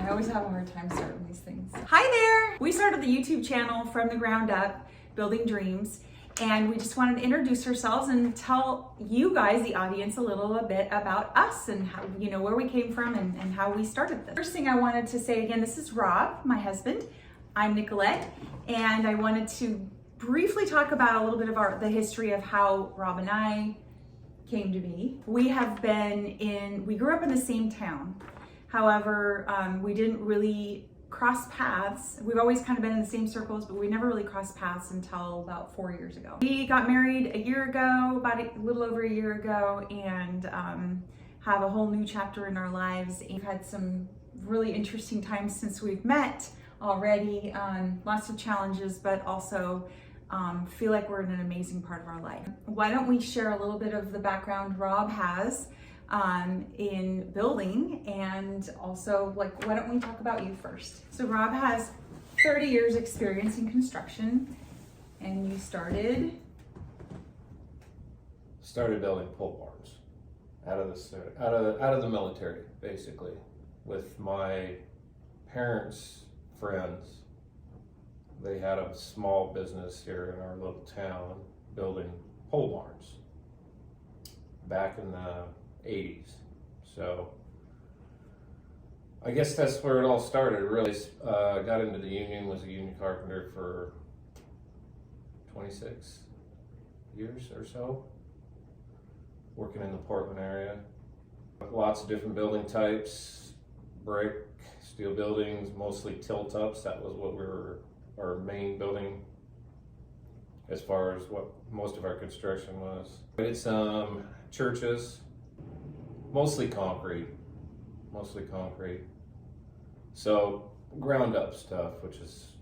I always have a hard time starting these things. Hi there! We started the YouTube channel from the ground up, Building Dreams, and we just wanted to introduce ourselves and tell you guys, the audience, a little bit about us and how, where we came from and how we started this. First thing I wanted to say again, this is Rob, my husband. I'm Nicolette, and I wanted to briefly talk about a little bit of the history of how Rob and I came to be. We grew up in the same town. However, we didn't really cross paths. We've always kind of been in the same circles, but we never really crossed paths until about 4 years ago. We got married a year ago, about a little over a year ago, and have a whole new chapter in our lives. We've had some really interesting times since we've met already, lots of challenges, but also feel like we're in an amazing part of our life. Why don't we share a little bit of the background Rob has in building, and also why don't we talk about you first? So Rob has 30 years experience in construction, and you started building pole barns out of the military, basically, with my parents' friends. They had a small business here in our little town building pole barns back in the 80s. So I guess that's where it all started, really. Got into the union, was a union carpenter for 26 years or so, working in the Portland area. Lots of different building types, brick, steel buildings, mostly tilt-ups. That was what our main building as far as what most of our construction was. It's churches, mostly concrete. So ground up stuff,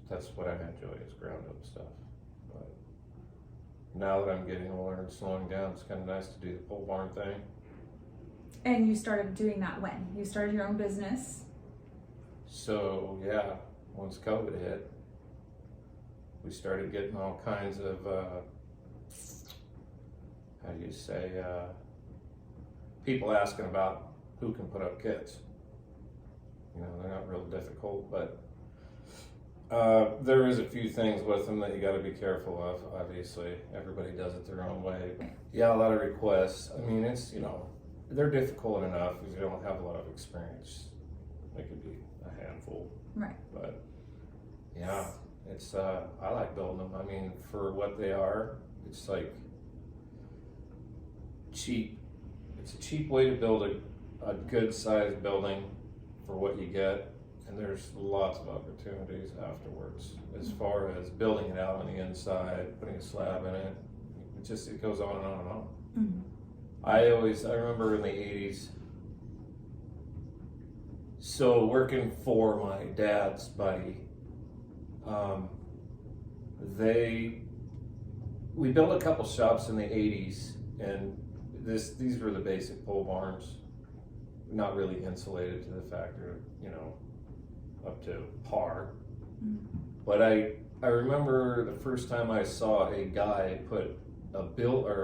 that's what I enjoy, is ground up stuff. But now that I'm getting older and slowing down, it's kind of nice to do the pole barn thing. And you started doing that when? You started your own business? So yeah, once COVID hit, we started getting all kinds of, people asking about who can put up kits. They're not real difficult, but there is a few things with them that you got to be careful of. Obviously, everybody does it their own way. But yeah, a lot of requests. I mean, it's, they're difficult enough because you don't have a lot of experience. It could be a handful. Right. But yeah, it's, I like building them. I mean, for what they are, it's like cheap. It's a cheap way to build a good sized building for what you get, and there's lots of opportunities afterwards as far as building it out on the inside, putting a slab in it. It goes on and on and on. Mm-hmm. I remember in the 80s, so working for my dad's buddy, we built a couple shops in the 80s, and these were the basic pole barns, not really insulated to the factor, up to par. Mm-hmm. But I remember the first time I saw a guy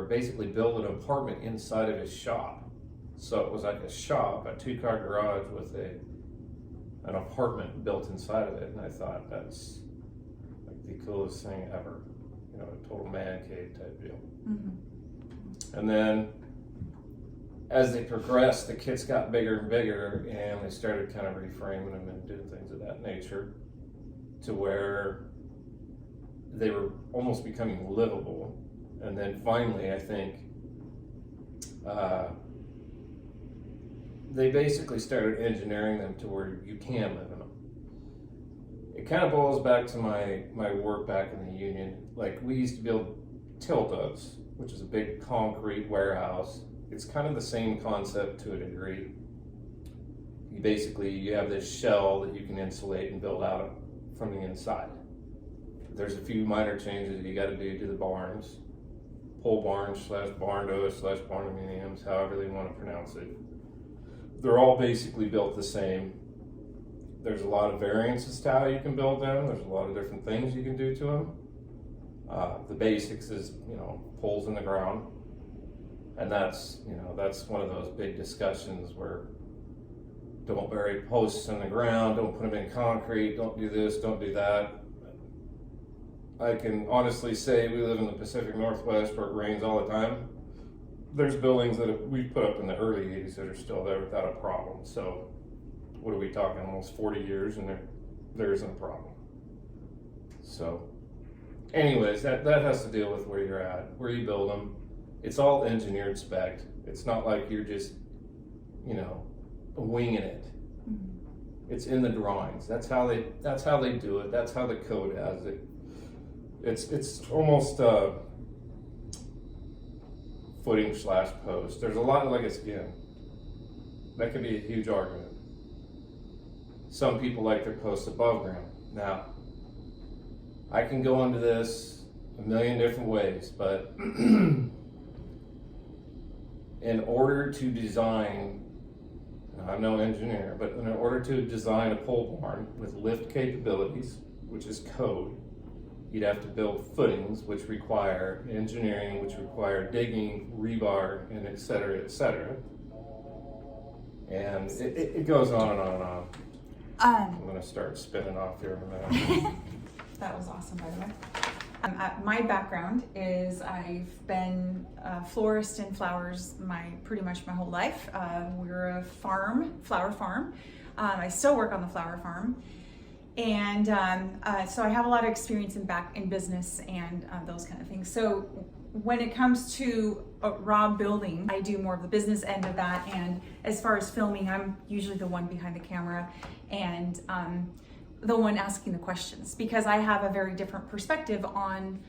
basically build an apartment inside of his shop. So it was like a shop, a 2-car garage with an apartment built inside of it, and I thought that's like the coolest thing ever. A total man cave type deal. Mm-hmm. And then as they progressed, the kits got bigger and bigger, and they started kind of reframing them and doing things of that nature to where they were almost becoming livable. And then finally, I think, they basically started engineering them to where you can live in them. It kind of boils back to my work back in the union. Like, we used to build tilt-ups, which is a big concrete warehouse. It's kind of the same concept to a degree. You have this shell that you can insulate and build out from the inside. There's a few minor changes that you got to do to the barns, pole barns / Barndos / Barndominiums, however they want to pronounce it. They're all basically built the same. There's a lot of variances to how you can build them. There's a lot of different things you can do to them. The basics is, poles in the ground. And that's one of those big discussions where don't bury posts in the ground, don't put them in concrete, don't do this, don't do that. I can honestly say we live in the Pacific Northwest where it rains all the time. There's buildings that we've put up in the early 80s that are still there without a problem. So what are we talking, almost 40 years, and there isn't a problem. So anyways, that has to deal with where you're at, where you build them. It's all engineered spec. It's not like you're just, you know, winging it. It's in the drawings. That's how they do it. That's how the code has it. It's almost footing / post. There's a lot of, like, again, that could be a huge argument. Some people like their posts above ground. Now, I can go into this a million different ways, but in order to design, I'm no engineer, but in order to design a pole barn with lift capabilities, which is code, you'd have to build footings, which require engineering, which require digging, rebar, and et cetera, et cetera. And it goes on and on and on. I'm going to start spinning off here in a minute. That was awesome, by the way. My background is I've been a florist in flowers pretty much my whole life. We're a flower farm. I still work on the flower farm. And so I have a lot of experience in business and those kind of things. So when it comes to Rob building, I do more of the business end of that. And as far as filming, I'm usually the one behind the camera and the one asking the questions, because I have a very different perspective on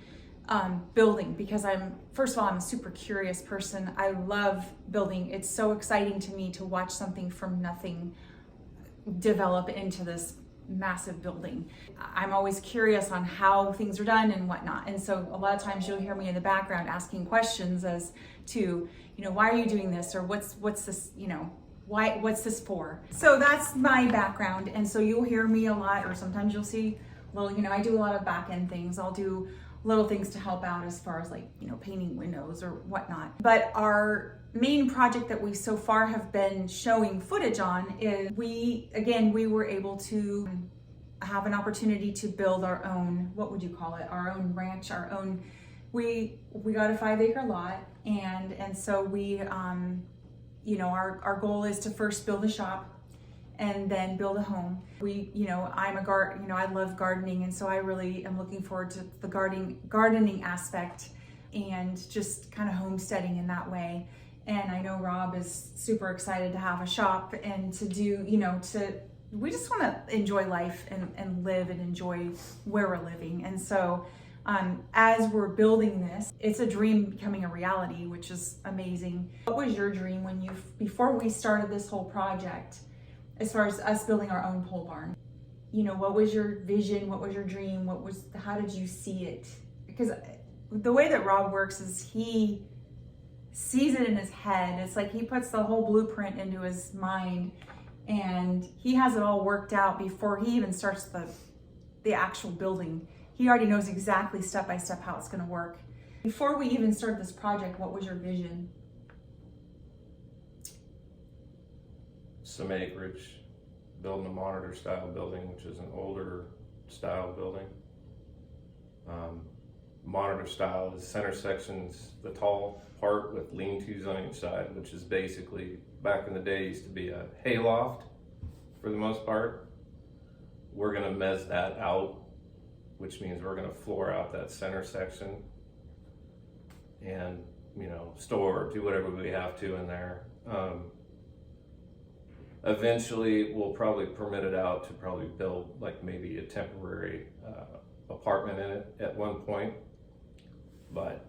building, because first of all, I'm a super curious person. I love building. It's so exciting to me to watch something from nothing develop into this massive building. I'm always curious on how things are done and whatnot. And so a lot of times you'll hear me in the background asking questions as to, you know, why are you doing this? Or what's this, you know, what's this for? So that's my background. And so you'll hear me a lot, or sometimes you'll see little, you know, I do a lot of back end things. I'll do little things to help out as far as, like, you know, painting windows or whatnot. But our main project that we so far have been showing footage on is we were able to have an opportunity to build our own, what would you call it? Our own ranch, we got a 5-acre lot. And so we, you know, our goal is to first build a shop and then build a home. I love gardening, and so I really am looking forward to the gardening aspect and just kind of homesteading in that way. And I know Rob is super excited to have a shop and to do, you know, we just want to enjoy life and live and enjoy where we're living. And so as we're building this, it's a dream becoming a reality, which is amazing. What was your dream before we started this whole project, as far as us building our own pole barn? You know, what was your vision? What was your dream? How did you see it? Because the way that Rob works is he sees it in his head. It's like he puts the whole blueprint into his mind, and he has it all worked out before he even starts the actual building. He already knows exactly step by step how it's going to work. Before we even started this project, what was your vision? Some acreage, building a monitor style building, which is an older style building. Monitor style is center sections, the tall part with lean-tos on each side, which is basically, back in the day, used to be a hay loft for the most part. We're gonna mezz that out, which means we're gonna floor out that center section and, you know, store, do whatever we have to in there. Eventually, we'll probably permit it out to probably build like maybe a temporary apartment in it at one point, but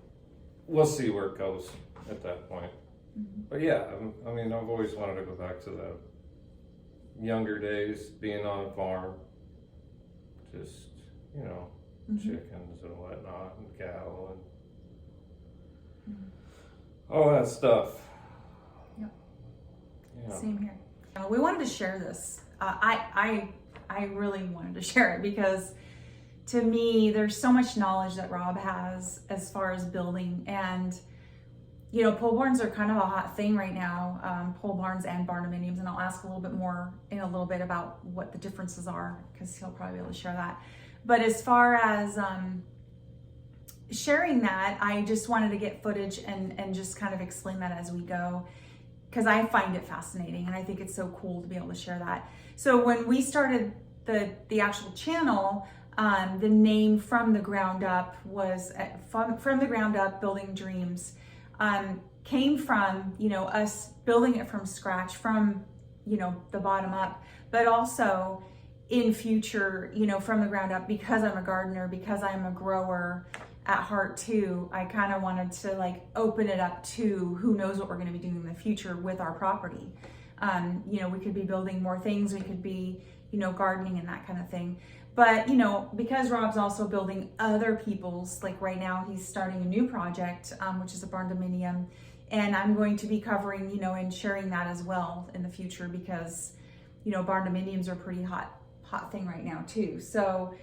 we'll see where it goes at that point. Mm-hmm. But yeah, I mean, I've always wanted to go back to the younger days, being on a farm, just, you know, mm-hmm. chickens and whatnot, and cattle and mm-hmm. all that stuff. Yep. Yeah. Same here. We wanted to share this. I really wanted to share it because, to me, there's so much knowledge that Rob has as far as building, and you know, pole barns are kind of a hot thing right now, pole barns and barndominiums, and I'll ask a little bit more in a little bit about what the differences are, because he'll probably be able to share that. But as far as sharing that, I just wanted to get footage and just kind of explain that as we go, because I find it fascinating and I think it's so cool to be able to share that. So when we started the actual channel, the name From the Ground Up was from the ground up, Building Dreams, came from, you know, us building it from scratch, from, you know, the bottom up, but also in future, you know, from the ground up, because I'm a gardener, because I'm a grower at heart too, I kind of wanted to like open it up to who knows what we're going to be doing in the future with our property. You know, we could be building more things, we could be, you know, gardening and that kind of thing. But, you know, because Rob's also building other people's, like right now he's starting a new project, which is a Barndominium, and I'm going to be covering, you know, and sharing that as well in the future, because, you know, Barndominiums are a pretty hot thing right now too. So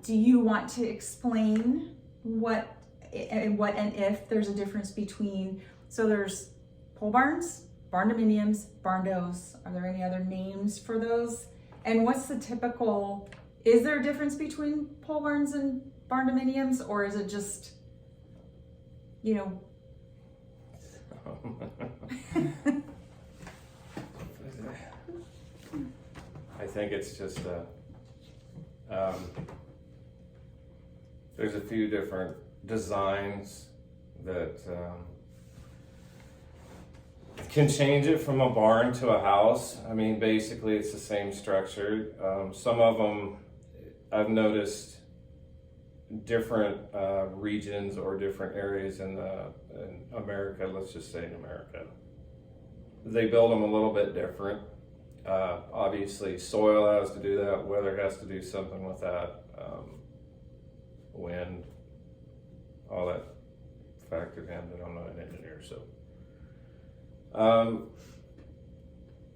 do you want to explain what and if there's a difference between, so there's pole barns, Barndominiums, Barndos, are there any other names for those? And what's the typical, is there a difference between pole barns and Barndominiums, or is it just, you know? I think it's just there's a few different designs that can change it from a barn to a house. I mean, basically it's the same structure. Some of them I've noticed different regions or different areas in America, let's just say in America, they build them a little bit different. Obviously soil has to do that, weather has to do something with that, wind, all that factored in, but I'm not an engineer, so.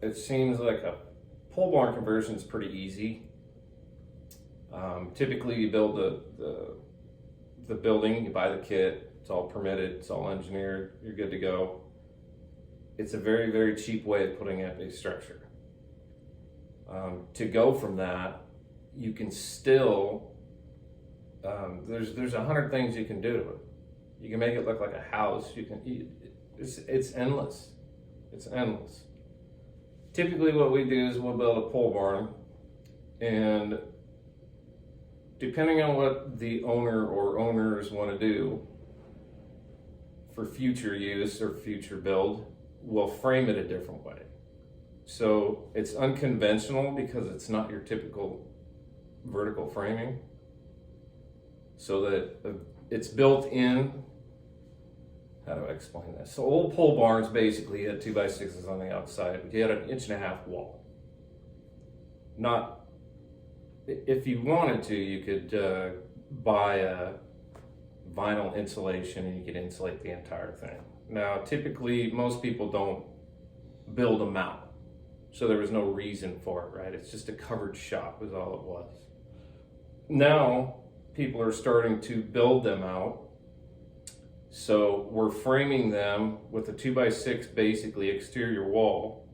It seems like a pole barn conversion is pretty easy. Typically you build the building, you buy the kit, it's all permitted, it's all engineered, you're good to go. It's a very, very cheap way of putting up a structure. To go from that, you can still, there's 100 things you can do to it. You can make it look like a house, it's endless. It's endless. Typically what we do is we'll build a pole barn, and depending on what the owner or owners want to do for future use or future build, we'll frame it a different way. So it's unconventional because it's not your typical vertical framing, so that it's built in. How do I explain this? So old pole barns basically had 2x6s on the outside. You had an 1.5-inch wall. Not, if you wanted to, you could buy a vinyl insulation and you could insulate the entire thing. Now, typically, most people don't build them out. So there was no reason for it, right? It's just a covered shop is all it was. Now, people are starting to build them out. So we're framing them with a 2x6 basically exterior wall,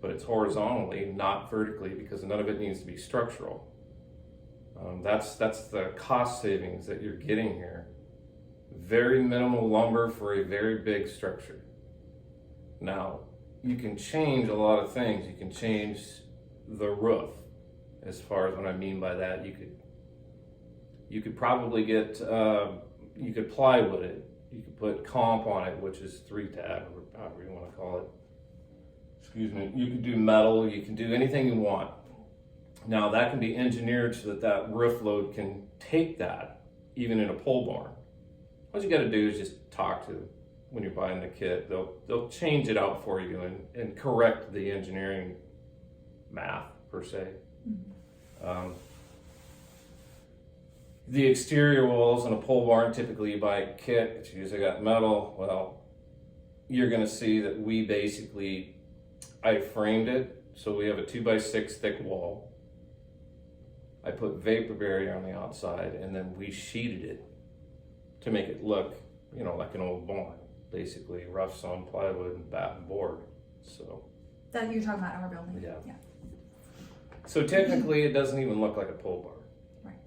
but it's horizontally, not vertically, because none of it needs to be structural. That's the cost savings that you're getting here. Very minimal lumber for a very big structure. Now, you can change a lot of things. You can change the roof. As far as what I mean by that, you could probably get, you could plywood it. You could put comp on it, which is 3-tab, or however you want to call it. Excuse me. You could do metal, you can do anything you want. Now that can be engineered so that that roof load can take that, even in a pole barn. All you got to do is just talk to them when you're buying the kit. They'll change it out for you and correct the engineering math, per se. Mm-hmm. The exterior walls in a pole barn, typically you buy a kit, it's usually got metal. Well, you're gonna see that we basically, I framed it, so we have a 2x6 thick wall. I put vapor barrier on the outside, and then we sheeted it to make it look, you know, like an old barn. basically rough sawn plywood and bat and board. So That you're talking about our building. yeah. So technically, it doesn't even look like a pole barn. Right.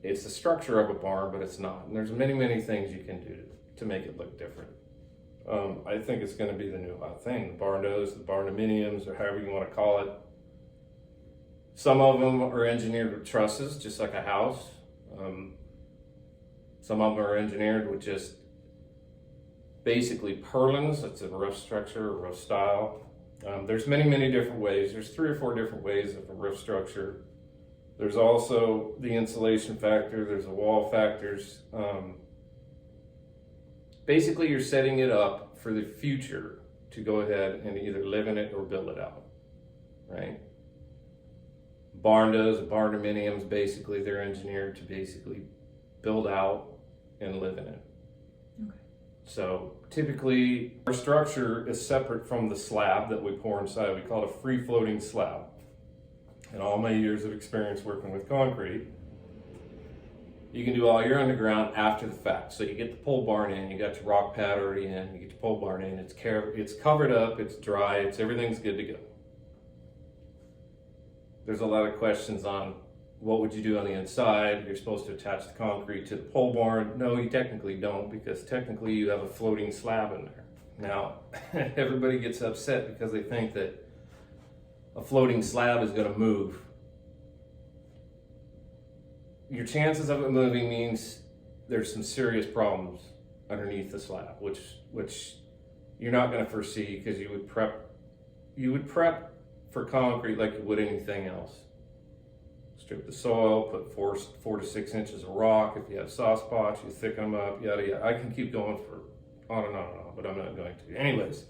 It's the structure of a barn, but it's not. And there's many things you can do to make it look different. I think it's going to be the new hot thing. The Barndos, the Barndominiums, or however you want to call it. Some of them are engineered with trusses, just like a house. Some of them are engineered with just basically purlins. That's a roof structure, a roof style. There's many different ways. There's 3 or 4 different ways of a roof structure. There's also the insulation factor. There's the wall factors. Basically, you're setting it up for the future to go ahead and either live in it or build it out, right? Barndos, Barndominiums, basically they're engineered to basically build out and live in it. Okay. So typically our structure is separate from the slab that we pour inside. We call it a free floating slab. In all my years of experience working with concrete, you can do all your underground after the fact. So you get the pole barn in, you got your rock pad already in, you get your pole barn in, it's covered up, it's dry, everything's good to go. There's a lot of questions on what would you do on the inside. You're supposed to attach the concrete to the pole barn. No, you technically don't, because technically you have a floating slab in there. Now, everybody gets upset because they think that a floating slab is going to move. Your chances of it moving means there's some serious problems underneath the slab, which you're not going to foresee, because you would prep for concrete like you would anything else. Strip the soil, put 4 to 6 inches of rock. If you have soft spots, you thicken them up, yada yada. I can keep going for on and on, but I'm not going to. Anyways,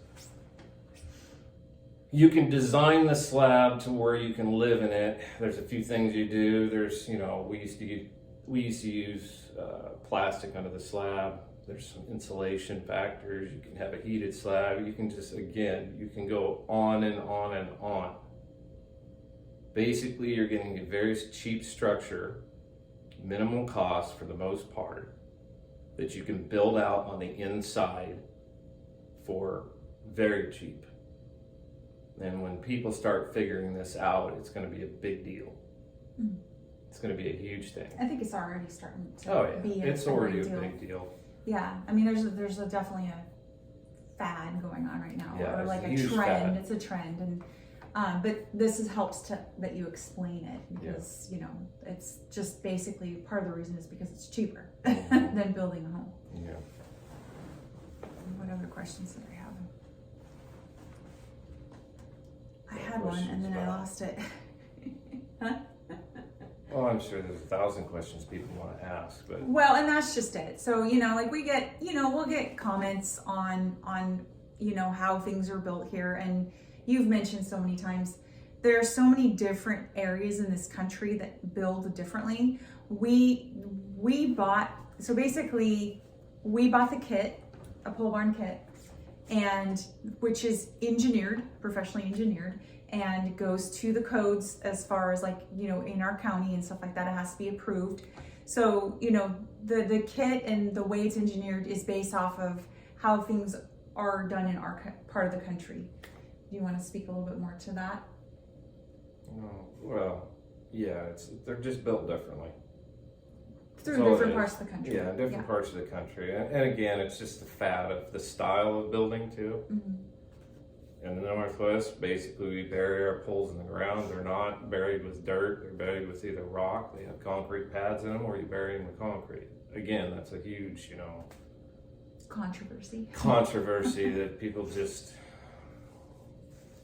you can design the slab to where you can live in it. There's a few things you do. There's, we used to use plastic under the slab. There's some insulation factors. You can have a heated slab. You can you can go on and on and on. Basically, you're getting a very cheap structure, minimal cost for the most part, that you can build out on the inside for very cheap. And when people start figuring this out, it's going to be a big deal. Mm. It's going to be a huge thing. I think it's already starting to be it's already a big deal. Yeah, I mean, there's definitely a fad going on right now, or like a trend. Fad. It's a trend, and but this helps that you explain it, because it's just basically part of the reason is because it's cheaper than building a home. Yeah. What other questions did I have? I had one and then I lost it. Well, I'm sure there's 1,000 questions people want to ask, but well, and that's just it. So like we get, we'll get comments on how things are built here, and you've mentioned so many times there are so many different areas in this country that build differently. We bought the kit, a pole barn kit, and which is professionally engineered, and goes to the codes as far as in our county and stuff like that. It has to be approved. So the kit and the way it's engineered is based off of how things are done in our part of the country. Do you want to speak a little bit more to that? Well, yeah, they're just built differently. Through different parts of the country. Yeah, different parts of the country. And again, it's just the fad of the style of building too. Mm-hmm. In the Northwest, basically we bury our poles in the ground. They're not buried with dirt. They're buried with either rock. They have concrete pads in them, or you bury them with concrete. Again, that's a huge, controversy that people just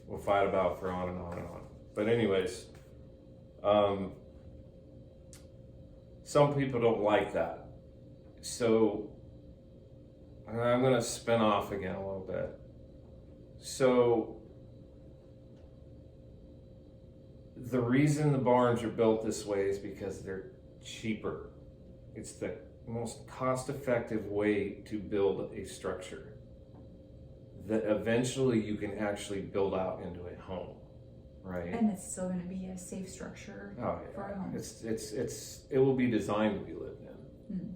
will fight about for on and on and on. But anyways, some people don't like that. So I'm going to spin off again a little bit. So the reason the barns are built this way is because they're cheaper. It's the most cost-effective way to build a structure that eventually you can actually build out into a home, right? And it's still going to be a safe structure for a home. It will be designed to be lived in. Mm.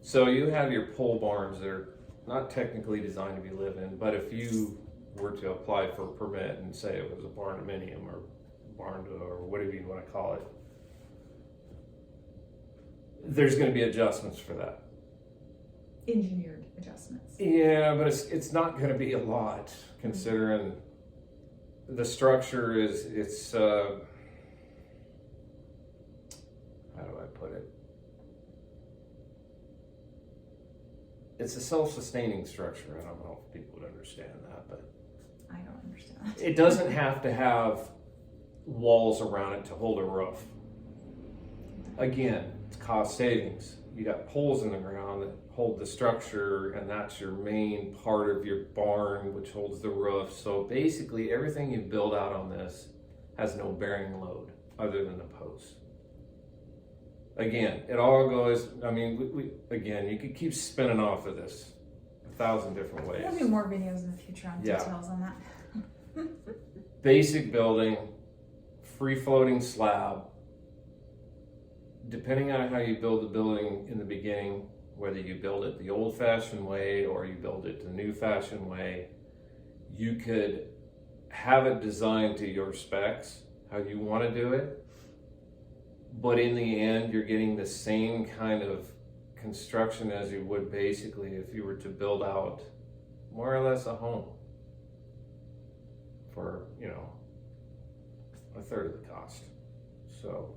So you have your pole barns that are not technically designed to be lived in, but if you were to apply for a permit and say it was a barndominium or barndo or whatever you want to call it, there's going to be adjustments for that. Engineered adjustments. Yeah, but it's not going to be a lot considering the structure it's how do I put it? It's a self-sustaining structure. I don't know if people would understand that, but I don't understand. it doesn't have to have walls around it to hold a roof. Again, it's cost savings. You got poles in the ground that hold the structure, and that's your main part of your barn, which holds the roof. So basically everything you build out on this has no bearing load other than the posts. Again, it all goes, I mean, again, you could keep spinning off of this 1,000 different ways. There'll be more videos in the future on details on that. Basic building, free floating slab. Depending on how you build the building in the beginning, whether you build it the old fashioned way or you build it the new fashioned way, you could have it designed to your specs, how you want to do it. But in the end, you're getting the same kind of construction as you would basically if you were to build out more or less a home for, you know, a third of the cost. So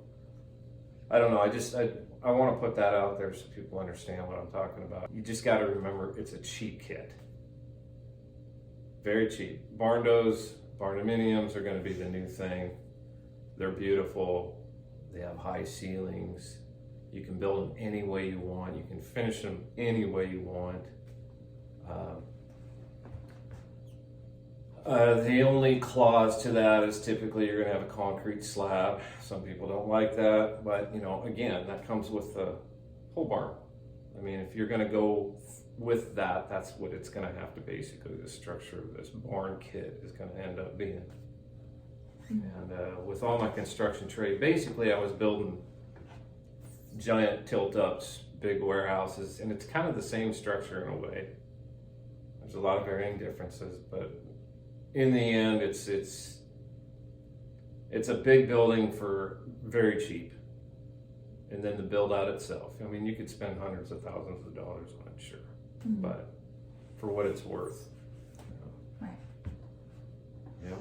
I don't know, I want to put that out there so people understand what I'm talking about. You just got to remember it's a cheap kit. Very cheap. Barndos, barndominiums are going to be the new thing. They're beautiful. They have high ceilings. You can build them any way you want. You can finish them any way you want. The only clause to that is typically you're going to have a concrete slab. Some people don't like that, but you know, again, that comes with the whole barn. I mean, if you're going to go with that, that's what it's going to have to basically, the structure of this barn kit is going to end up being. And with all my construction trade, basically I was building giant tilt-ups, big warehouses, and it's kind of the same structure in a way. There's a lot of varying differences, but in the end, it's a big building for very cheap. And then the build out itself, I mean, you could spend hundreds of thousands of dollars on it, sure, but for what it's worth. Right. Yeah.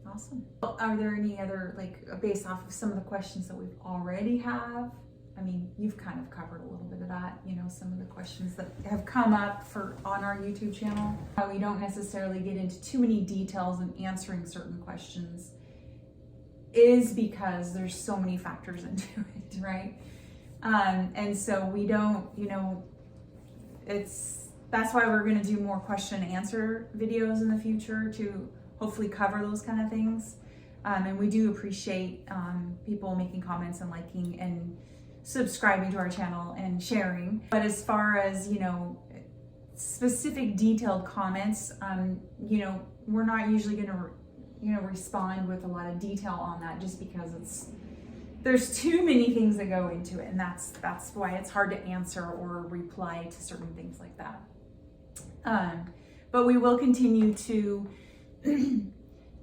Awesome. Are there any other, like, based off of some of the questions that we've already have? I mean, you've kind of covered a little bit of that, you know, some of the questions that have come up on our YouTube channel. We don't necessarily get into too many details in answering certain questions is because there's so many factors into it, right? And so we don't, you know, that's why we're going to do more question and answer videos in the future to hopefully cover those kind of things. And we do appreciate people making comments and liking and subscribing to our channel and sharing. But as far as, you know, specific detailed comments, you know, we're not usually going to, you know, respond with a lot of detail on that just because there's too many things that go into it, and that's why it's hard to answer or reply to certain things like that. But we will continue to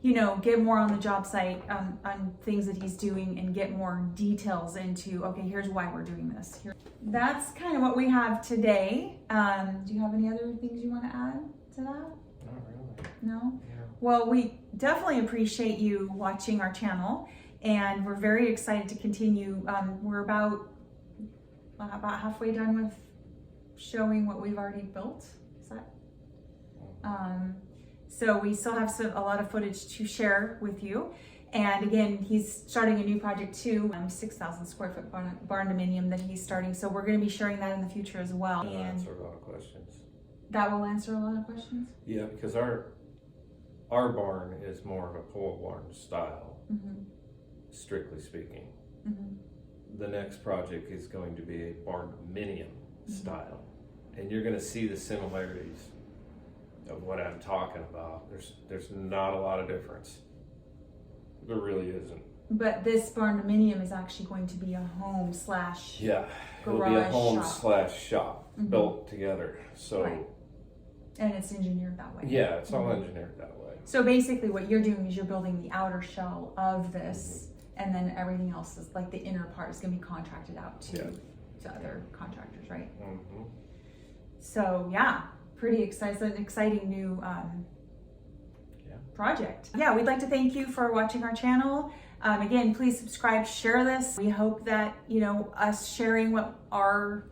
you know, get more on the job site on things that he's doing and get more details into, okay, here's why we're doing this. That's kind of what we have today. Do you have any other things you want to add to that? Not really. No? Yeah. Well, we definitely appreciate you watching our channel, and we're very excited to continue. We're about halfway done with showing what we've already built. Is that? So we still have a lot of footage to share with you. And again, he's starting a new project too, 6,000 square foot barndominium that he's starting. So we're going to be sharing that in the future as well. That'll And answer a lot of questions. that will answer a lot of questions. Yeah, because our barn is more of a pole barn style, strictly speaking. The next project is going to be a barndominium style, and you're going to see the similarities of what I'm talking about. There's not a lot of difference. There really isn't. But this Barndominium is actually going to be a home slash Yeah, it'll be a garage home shop. slash shop built together. So Right. And it's engineered that way. yeah, it's all engineered that way. So basically what you're doing is you're building the outer shell of this, and then everything else is like the inner part is going to be contracted out to other contractors, right? Mm-hmm. So yeah, pretty exciting new project. Yeah, we'd like to thank you for watching our channel. Again, please subscribe, share this. We hope that, you know, us sharing what our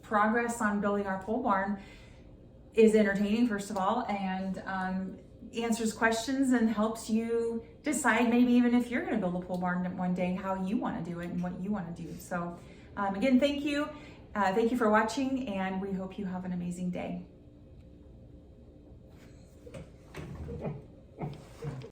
progress on building our pole barn is entertaining, first of all, and answers questions and helps you decide maybe even if you're going to build a pole barn one day, how you want to do it and what you want to do. So again, thank you. Thank you for watching, and we hope you have an amazing day.